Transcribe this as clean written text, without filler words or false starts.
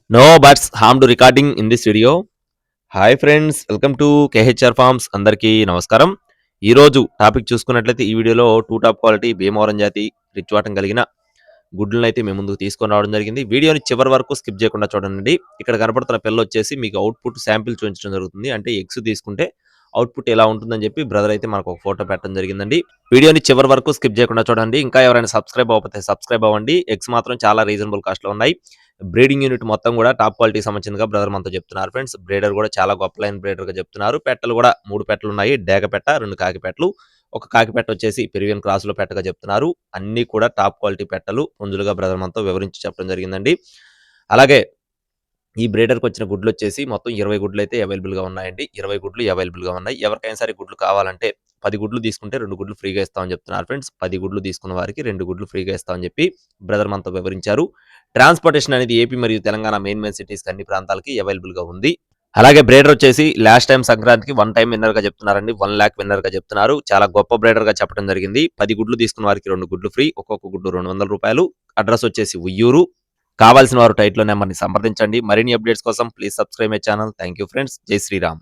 No buts harm to recording in this video. Hi friends, welcome to KHR forms. అందరికీ నమస్కారం. ఈరోజు topic చూసుకున్నట్లయితే ఈ వీడియోలో టాప్ క్వాలిటీ భీమవరం జాతి రిచ్ వాటం కలిగిన గుడ్లను అయితే మేము ముందుకు తీసుకొని రావడం జరిగింది. వీడియోని చివరి వరకు స్కిప్ చేయకుండా చూడండి. ఇక్కడ కనపడుతున్న పిల్ల వచ్చేసి మీకు అవుట్పుట్ శాంపిల్ చూపించడం జరుగుతుంది. అంటే ఎగ్స్ తీసుకుంటే అవుట్పుట్ ఎలా ఉంటుందని చెప్పి బ్రదర్ అయితే మనకు ఒక ఫోటో పెట్టడం జరిగిందండి. వీడియోని చివరి వరకు స్కిప్ చేయకుండా చూడండి. ఇంకా ఎవరైనా సబ్స్క్రైబ్ అవ్వకపోతే సబ్స్క్రైబ్ అవ్వండి. ఎగ్స్ మాత్రం చాలా రీజనబుల్ కాస్ట్లో ఉన్నాయి. బ్రీడింగ్ యూనిట్ మొత్తం కూడా టాప్ క్వాలిటీ సంబంధించినగా బ్రదర్ మనతో చెప్తున్నారు ఫ్రెండ్స్. బ్రీడర్ కూడా చాలా గొప్ప లైన్ బ్రీడర్ గా చెప్తున్నారు. పెట్టలు కూడా 3 పెట్టలు ఉన్నాయి. డేగ పెట్ట, 2 కాకి పెట్టలు, ఒక కాకి పెట్ట వచ్చేసి పెరివియన్ క్రాస్ లో పెట్టగా చెప్తున్నారు. అన్ని కూడా టాప్ క్వాలిటీ పెట్టలు పుంజులుగా బ్రదర్ మనతో వివరించి చెప్పడం జరిగిందండి. అలాగే ఈ బ్రీడర్కి వచ్చిన గుడ్లు వచ్చేసి మొత్తం 20 గుడ్లు అయితే అవైలబుల్ గా ఉన్నాయండి. 20 గుడ్లు అవైలబుల్ గా ఉన్నాయి. ఎవరికైనా సరే గుడ్లు కావాలంటే 10 గుడ్లు తీసుకుంటే 2 గుడ్లు ఫ్రీగా ఇస్తామని చెప్తున్నారు ఫ్రెండ్స్. 10 గుడ్లు తీసుకున్న వారికి 2 గుడ్లు ఫ్రీగా ఇస్తామని చెప్పి బ్రదర్ మనతో వివరించారు. ట్రాన్స్పోర్టేషన్ అనేది ఏపీ మరియు తెలంగాణ మెయిన్ సిటీస్ అన్ని ప్రాంతాలకి అవైలబుల్ గా ఉంది. అలాగే బ్రేడర్ వచ్చేసి లాస్ట్ టైం సంక్రాంతికి 1 టైం విన్నర్ గా చెప్తున్నారండి. 1 లాక్ విన్నర్ గా చెప్తున్నారు. చాలా గొప్ప బ్రేడర్ గా చెప్పడం జరిగింది. 10 గుడ్లు తీసుకున్న వారికి 2 గుడ్లు ఫ్రీ. ఒక్కొక్క గుడ్డు ₹200. అడ్రస్ వచ్చేసి ఉయ్యూరు. కావాల్సిన వారు టైటిల్ నెంబర్ని సంప్రదించండి. మరిన్ని అప్డేట్స్ కోసం please subscribe my channel. Thank you friends. జై శ్రీరామ్.